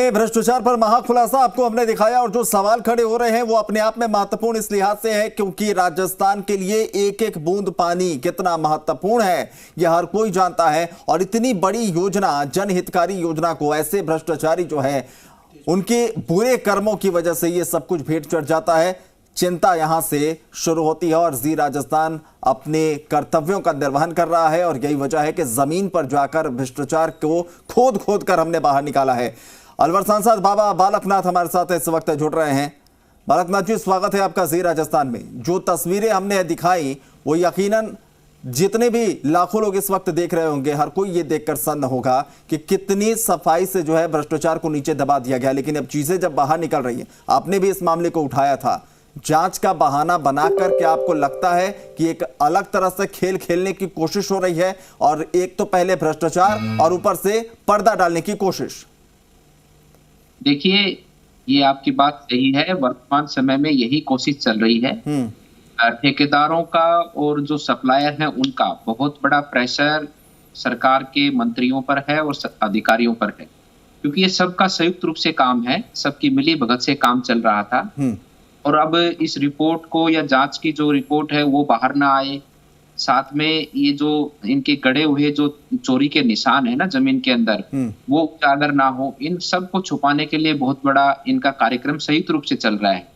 भ्रष्टाचार पर महाखुलासा आपको हमने दिखाया और जो सवाल खड़े हो रहे हैं वो अपने आप में महत्वपूर्ण इस लिहाज से है क्योंकि राजस्थान के लिए एक एक बूंद पानी कितना महत्वपूर्ण है यह हर कोई जानता है। और इतनी बड़ी योजना, जनहितकारी योजना को ऐसे भ्रष्टाचारी जो है उनके बुरे कर्मों की वजह से ये सब कुछ भेंट चढ़ जाता है। चिंता यहां से शुरू होती है और जी राजस्थान अपने कर्तव्यों का निर्वहन कर रहा है और यही वजह है कि जमीन पर जाकर भ्रष्टाचार को खोद खोद कर हमने बाहर निकाला है। अलवर सांसद बाबा बालकनाथ हमारे साथ इस वक्त जुड़ रहे हैं। बालकनाथ जी, स्वागत है आपका जी राजस्थान में। जो तस्वीरें हमने दिखाई वो यकीनन जितने भी लाखों लोग इस वक्त देख रहे होंगे, हर कोई ये देखकर सन्न होगा कि कितनी सफाई से जो है भ्रष्टाचार को नीचे दबा दिया गया। लेकिन अब चीजें जब बाहर निकल रही हैं, आपने भी इस मामले को उठाया था, जांच का बहाना बनाकर क्या आपको लगता है कि एक अलग तरह से खेल खेलने की कोशिश हो रही है और एक तो पहले भ्रष्टाचार और ऊपर से पर्दा डालने की कोशिश? देखिए, ये आपकी बात सही है। वर्तमान समय में यही कोशिश चल रही है। ठेकेदारों का और जो सप्लायर हैं उनका बहुत बड़ा प्रेशर सरकार के मंत्रियों पर है और अधिकारियों पर है, क्योंकि ये सबका संयुक्त रूप से काम है, सबकी मिली भगत से काम चल रहा था। और अब इस रिपोर्ट को या जांच की जो रिपोर्ट है वो बाहर ना आए, साथ में ये जो इनके गड़े हुए जो चोरी के निशान है ना जमीन के अंदर, वो उजागर ना हो, इन सब को छुपाने के लिए बहुत बड़ा इनका कार्यक्रम संयुक्त रूप से चल रहा है।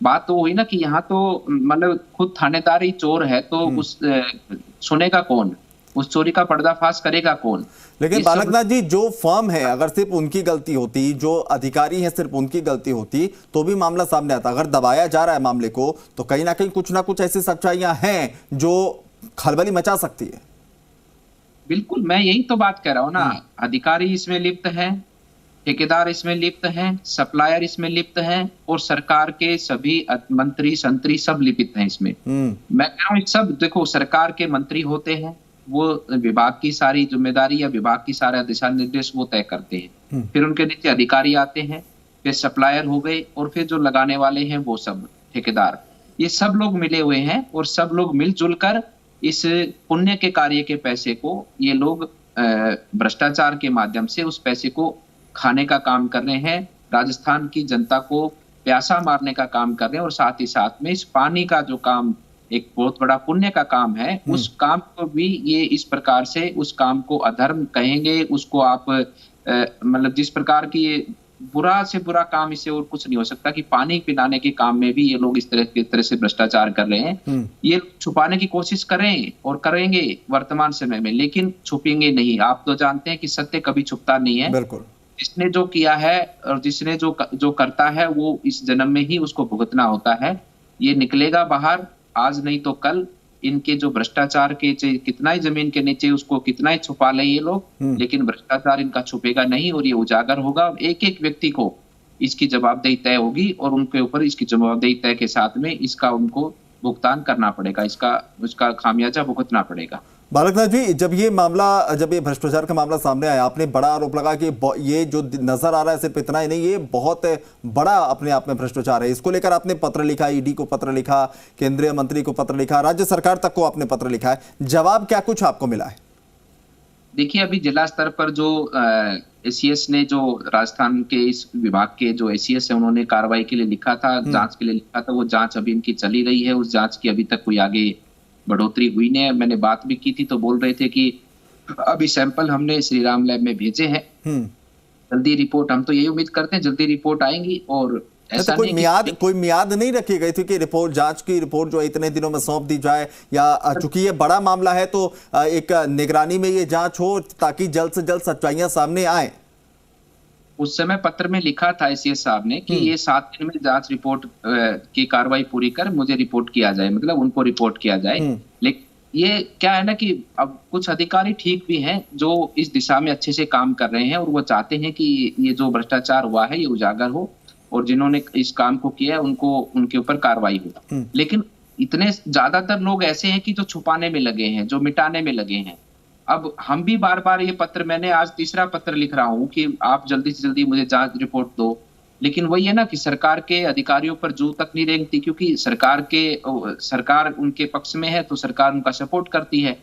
बात तो वही ना कि यहाँ तो मतलब खुद थानेदार ही चोर है, तो उस सुनेगा कौन, उस चोरी का पर्दाफाश करेगा कौन? लेकिन बालकनाथ जी, जो फर्म है अगर सिर्फ उनकी गलती होती, जो अधिकारी है सिर्फ उनकी गलती होती तो भी मामला सामने आता। अगर दबाया जा रहा है मामले को तो कहीं ना कहीं कुछ ना कुछ ऐसी सच्चाइयां हैं जो खलबली मचा सकती है। बिल्कुल, मैं यही तो बात कह रहा हूँ ना। अधिकारी इसमें लिप्त है, ठेकेदार इसमें लिप्त हैं, सप्लायर इसमें लिप्त हैं और सरकार के सभी मंत्री संतरी सब लिप्त हैं इसमें। मैं कह रहा हूँ सब, देखो सरकार के मंत्री होते हैं, वो विभाग की सारी जिम्मेदारी या विभाग की सारा दिशा निर्देश वो तय करते हैं। फिर उनके नीचे अधिकारी आते हैं, फिर सप्लायर हो गए और फिर जो लगाने वाले हैं वो सब ठेकेदार। ये सब लोग मिले हुए हैं और सब लोग मिलजुल कर इस पुण्य के कार्य के पैसे को ये लोग भ्रष्टाचार के माध्यम से उस पैसे को खाने का काम कर रहे हैं। राजस्थान की जनता को प्यासा मारने का काम कर रहे हैं और साथ ही साथ में इस पानी का जो काम एक बहुत बड़ा पुण्य का काम है, उस काम को भी ये इस प्रकार से उस काम को अधर्म कहेंगे। उसको आप मतलब जिस प्रकार की बुरा से बुरा काम, इससे और कुछ नहीं हो सकता कि पानी पिलाने के काम में भी ये लोग इस तरह से भ्रष्टाचार कर रहे हैं। ये छुपाने की कोशिश करें और करेंगे वर्तमान समय में, लेकिन छुपेंगे नहीं। आप तो जानते हैं कि सत्य कभी छुपता नहीं है। बिल्कुल, जिसने जो किया है और जिसने जो करता है वो इस जन्म में ही उसको भुगतना होता है। ये निकलेगा बाहर, आज नहीं तो कल। इनके जो भ्रष्टाचार के कितना ही जमीन के नीचे उसको कितना ही छुपा ले ये लोग, लेकिन भ्रष्टाचार इनका छुपेगा नहीं और ये उजागर होगा। एक एक व्यक्ति को इसकी जवाबदेही तय होगी और उनके ऊपर इसकी जवाबदेही तय के साथ में इसका उनको भुगतान करना पड़ेगा, उसका खामियाजा भुगतना पड़ेगा। बालकनाथ जी, जब ये भ्रष्टाचार का मामला सामने आया, आपने बड़ा आरोप लगा कि ये जो नजर आ रहा है सिर्फ इतना ही नहीं, ये बहुत बड़ा अपने आप में भ्रष्टाचार है। इसको लेकर आपने पत्र लिखा, ईडी को पत्र लिखा, केंद्रीय मंत्री को पत्र लिखा, राज्य सरकार तक को आपने पत्र लिखा है। जवाब क्या कुछ आपको मिला है? देखिए, अभी जिला स्तर पर जो एसीएस ने, जो राजस्थान के इस विभाग के जो एसीएस है, उन्होंने कार्रवाई के लिए लिखा था, जांच के लिए लिखा था। वो जांच अभी इनकी चली रही है। उस जांच की अभी तक कोई आगे बढ़ोतरी हुई नहीं है। मैंने बात भी की थी तो बोल रहे थे कि अभी सैंपल हमने श्री राम लैब में भेजे हैं, जल्दी रिपोर्ट, हम तो यही उम्मीद करते हैं जल्दी रिपोर्ट आएंगी। और ऐसा कोई मियाद नहीं रखी गई थी कि रिपोर्ट, जांच की रिपोर्ट जो इतने दिनों में सौंप दी जाए, या चूंकि ये बड़ा मामला है तो एक निगरानी में ये जांच हो ताकि जल्द से जल्द सच्चाइयां सामने आए? उस समय पत्र में लिखा था एसीएस साहब ने कि ये 7 दिन में जांच रिपोर्ट की कार्रवाई पूरी कर मुझे रिपोर्ट किया जाए, मतलब उनको रिपोर्ट किया जाए। लेकिन ये क्या है ना कि अब कुछ अधिकारी ठीक भी हैं जो इस दिशा में अच्छे से काम कर रहे हैं और वो चाहते हैं कि ये जो भ्रष्टाचार हुआ है ये उजागर हो और जिन्होंने इस काम को किया है उनको, उनके ऊपर कार्रवाई हो। लेकिन इतने ज्यादातर लोग ऐसे हैं कि जो छुपाने में लगे हैं, जो मिटाने में लगे हैं। अब हम भी बार बार ये पत्र, मैंने आज तीसरा पत्र लिख रहा हूँ कि आप जल्दी से जल्दी मुझे जांच रिपोर्ट दो, लेकिन वही है ना कि सरकार के अधिकारियों पर जू तक नहीं रेंगती, क्योंकि सरकार उनके पक्ष में है तो सरकार उनका सपोर्ट करती है।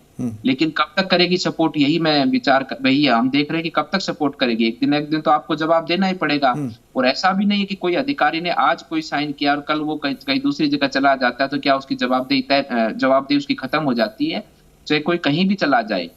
लेकिन कब तक करेगी सपोर्ट, यही मैं वही है, हम देख रहे हैं कि कब तक सपोर्ट करेगी। एक दिन तो आपको जवाब देना ही पड़ेगा। और ऐसा भी नहीं है कि कोई अधिकारी ने आज कोई साइन किया और कल वो कहीं दूसरी जगह चला जाता है तो क्या उसकी जवाबदेही उसकी खत्म हो जाती है? चाहे कोई कहीं भी चला जाए,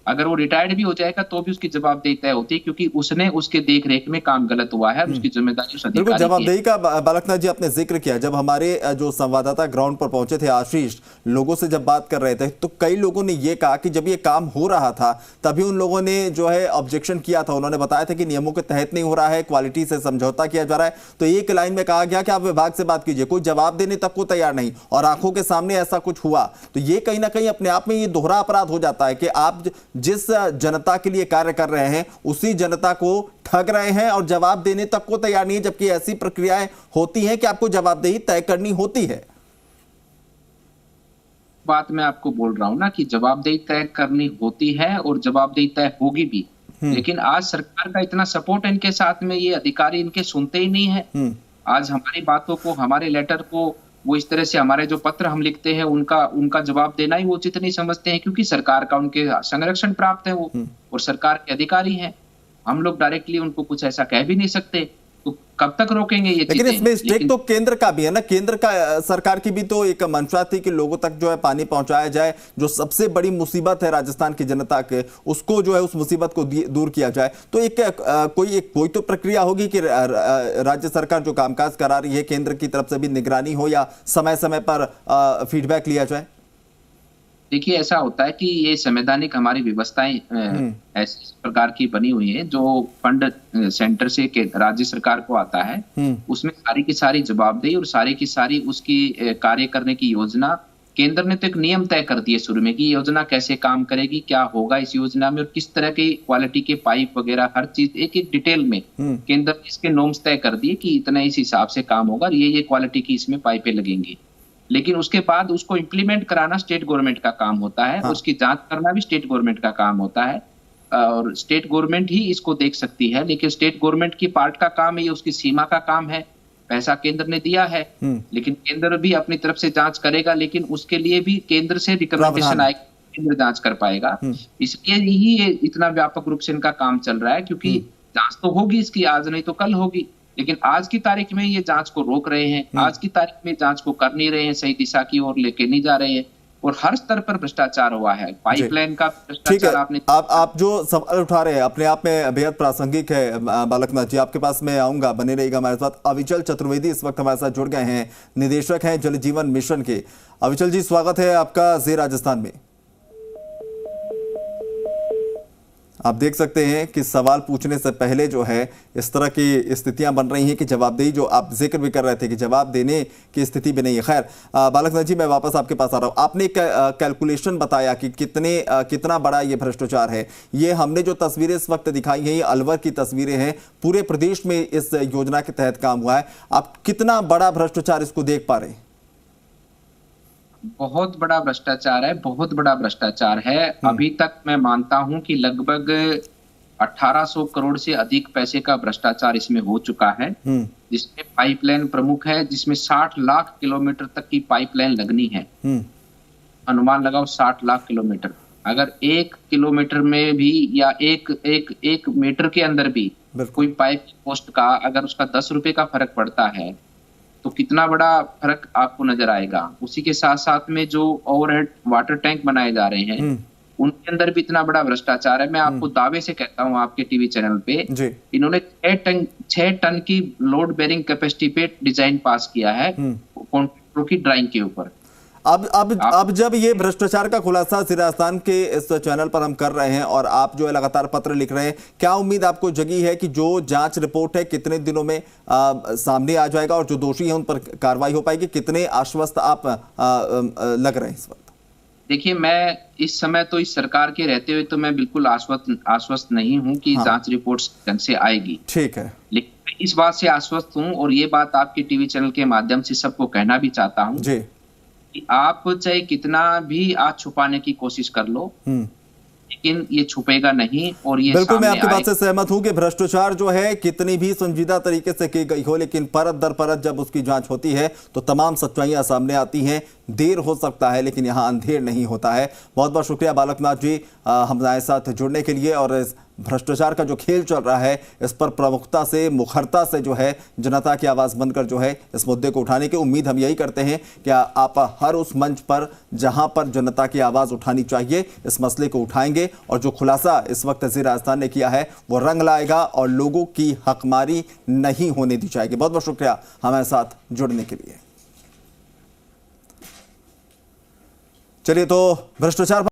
अगर वो रिटायर्ड भी हो जाएगा तो भी उसकी जवाबदेही तय होती है, क्योंकि उसने उसके देख रेख में काम गलत हुआ है, उसकी जिम्मेदारी उस अधिकारी की है। जवाबदेही का बालकनाथ जी आपने जिक्र किया। जब हमारे जो संवाददाता ग्राउंड पर पहुंचे थे आशीष, लोगों से जब बात कर रहे थे तो कई लोगों ने ये कहा कि जब ये काम हो रहा था तभी उन लोगों ने जो है ऑब्जेक्शन किया था। उन्होंने बताया था कि नियमों के तहत नहीं हो रहा है, क्वालिटी से समझौता किया जा रहा है। तो एक लाइन में कहा गया कि आप विभाग से बात कीजिए, कोई जवाब देने तक को तैयार नहीं, और आंखों के सामने ऐसा कुछ हुआ। तो ये कहीं ना कहीं अपने आप में ये दोहरा अपराध हो जाता है कि आप जिस जनता के लिए कार्य कर रहे हैं उसी जनता को ठग रहे हैं और जवाब देने तक को तैयार नहीं है, जबकि ऐसी प्रक्रियाएं होती हैं कि आपको जवाबदेही तय करनी होती है। बात मैं आपको बोल रहा हूं ना कि जवाबदेही तय करनी होती है और जवाबदेही तय होगी भी। लेकिन आज सरकार का इतना सपोर्ट इनके साथ में, ये अधिकारी इनके सुनते ही नहीं है। आज हमारी बातों को, हमारे लेटर को वो इस तरह से, हमारे जो पत्र हम लिखते हैं उनका जवाब देना ही वो उचित नहीं समझते हैं, क्योंकि सरकार का उनके संरक्षण प्राप्त है वो, और सरकार के अधिकारी हैं। हम लोग डायरेक्टली उनको कुछ ऐसा कह भी नहीं सकते। तो कब तक रोकेंगे ये चीजें? लेकिन इसमें स्टेक तो केंद्र का भी है ना। केंद्र का, सरकार की भी तो एक मंशा थी कि लोगों तक जो है पानी पहुंचाया जाए। जो सबसे बड़ी मुसीबत है राजस्थान की जनता के, उसको जो है उस मुसीबत को दूर किया जाए। तो कोई तो प्रक्रिया होगी कि राज्य सरकार जो कामकाज करा रही है, केंद्र की तरफ से भी निगरानी हो या समय समय पर फीडबैक लिया जाए। देखिए, ऐसा होता है कि ये संवैधानिक हमारी व्यवस्थाएं ऐसी प्रकार की बनी हुई है, जो फंड सेंटर से राज्य सरकार को आता है, उसमें सारी की सारी जवाबदेही और सारी की सारी उसकी कार्य करने की योजना, केंद्र ने तो एक नियम तय कर दिए शुरू में कि योजना कैसे काम करेगी, क्या होगा इस योजना में, और किस तरह की क्वालिटी के पाइप वगैरह हर चीज एक एक डिटेल में केंद्र ने इसके नॉर्म्स तय कर दिए कि इतना इस हिसाब से काम होगा, ये क्वालिटी की इसमें पाइपें लगेंगी। लेकिन उसके बाद उसको इम्प्लीमेंट कराना स्टेट गवर्नमेंट का काम होता है। हाँ। उसकी जांच करना भी स्टेट गवर्नमेंट का काम होता है, और स्टेट गवर्नमेंट ही इसको देख सकती है। लेकिन स्टेट गवर्नमेंट की पार्ट का काम है, ये उसकी सीमा का काम है। पैसा केंद्र ने दिया है, लेकिन केंद्र भी अपनी तरफ से जांच करेगा, लेकिन उसके लिए भी केंद्र से रिकमेंडेशन आएगा, केंद्र जांच कर पाएगा। इसलिए ही इतना व्यापक रूप से इनका काम चल रहा है, क्योंकि जांच तो होगी इसकी, आज नहीं तो कल होगी। लेकिन आज की तारीख में ये जांच को रोक रहे हैं, आज की तारीख में जांच को कर नहीं रहे हैं, सही दिशा की ओर लेके नहीं जा रहे हैं, और हर स्तर पर भ्रष्टाचार हुआ है। पाइपलाइन का भ्रष्टाचार आपने, आप जो सवाल उठा रहे हैं अपने आप में बेहद प्रासंगिक है। बालकनाथ जी, आपके पास मैं आऊंगा, बने रहेगा हमारे साथ। अविचल चतुर्वेदी इस वक्त हमारे साथ जुड़ गए हैं, निदेशक हैं जल जीवन मिशन के। अविचल जी, स्वागत है आपका जी राजस्थान में। आप देख सकते हैं कि सवाल पूछने से पहले जो है इस तरह की स्थितियां बन रही हैं कि जवाबदेही, जो आप जिक्र भी कर रहे थे कि जवाब देने की स्थिति भी नहीं है। खैर बालकनाथ जी, मैं वापस आपके पास आ रहा हूं। आपने एक कैलकुलेशन बताया कि कितना बड़ा ये भ्रष्टाचार है। ये हमने जो तस्वीरें इस वक्त दिखाई हैं, ये अलवर की तस्वीरें हैं। पूरे प्रदेश में इस योजना के तहत काम हुआ है। आप कितना बड़ा भ्रष्टाचार इसको देख पा रहे हैं? बहुत बड़ा भ्रष्टाचार है, बहुत बड़ा भ्रष्टाचार है। अभी तक मैं मानता हूं कि लगभग 1800 करोड़ से अधिक पैसे का भ्रष्टाचार इसमें हो चुका है, जिसमें पाइपलाइन प्रमुख है, जिसमें 60 लाख किलोमीटर तक की पाइपलाइन लगनी है। अनुमान लगाओ 60 लाख किलोमीटर। अगर 1 किलोमीटर में भी या एक मीटर के अंदर भी कोई पाइप कॉस्ट का अगर उसका 10 रुपए का फर्क पड़ता है तो कितना बड़ा फर्क आपको नजर आएगा। उसी के साथ साथ में जो ओवरहेड वाटर टैंक बनाए जा रहे हैं उनके अंदर भी इतना बड़ा भ्रष्टाचार है। मैं आपको दावे से कहता हूं, आपके टीवी चैनल पे इन्होंने 6 टन की लोड बेरिंग कैपेसिटी पे डिजाइन पास किया है कॉन्ट्रैक्टरों की ड्राइंग के ऊपर। अब जब ये भ्रष्टाचार का खुलासा राजस्थान के इस चैनल पर हम कर रहे हैं और आप जो है लगातार पत्र लिख रहे हैं, क्या उम्मीद आपको जगी है कि जो जांच रिपोर्ट है कितने दिनों में सामने आ जाएगा और जो दोषी हैं उन पर कार्रवाई हो पाएगी? कितने आश्वस्त आप लग रहे हैं इस वक्त? देखिए, मैं इस समय तो इस सरकार के रहते हुए तो मैं बिल्कुल आश्वस्त नहीं हूं कि जांच रिपोर्ट ढंग से आएगी। ठीक है, लेकिन इस बात से आश्वस्त हूं, और ये बात आपके टीवी चैनल के माध्यम से सबको कहना भी चाहता हूं जी, आप चाहे कितना भी आज छुपाने की कोशिश कर लो, लेकिन ये छुपेगा नहीं और ये बिल्कुल, मैं सामने आपकी बात से आएगा। सहमत हूं कि भ्रष्टाचार जो है कितनी भी संजीदा तरीके से की गई हो, लेकिन परत दर परत जब उसकी जांच होती है तो तमाम सच्चाइयां सामने आती हैं। देर हो सकता है लेकिन यहां अंधेर नहीं होता है। बहुत बहुत शुक्रिया बालकनाथ जी हमारे साथ जुड़ने के लिए, और इस भ्रष्टाचार का जो खेल चल रहा है इस पर प्रमुखता से, मुखरता से जो है जनता की आवाज बनकर जो है इस मुद्दे को उठाने की उम्मीद हम यही करते हैं कि आप हर उस मंच पर जहां पर जनता की आवाज उठानी चाहिए इस मसले को उठाएंगे, और जो खुलासा इस वक्त जी राजस्थान ने किया है वो रंग लाएगा और लोगों की हकमारी नहीं होने दी जाएगी। बहुत बहुत शुक्रिया हमारे साथ जुड़ने के लिए। चलिए, तो भ्रष्टाचार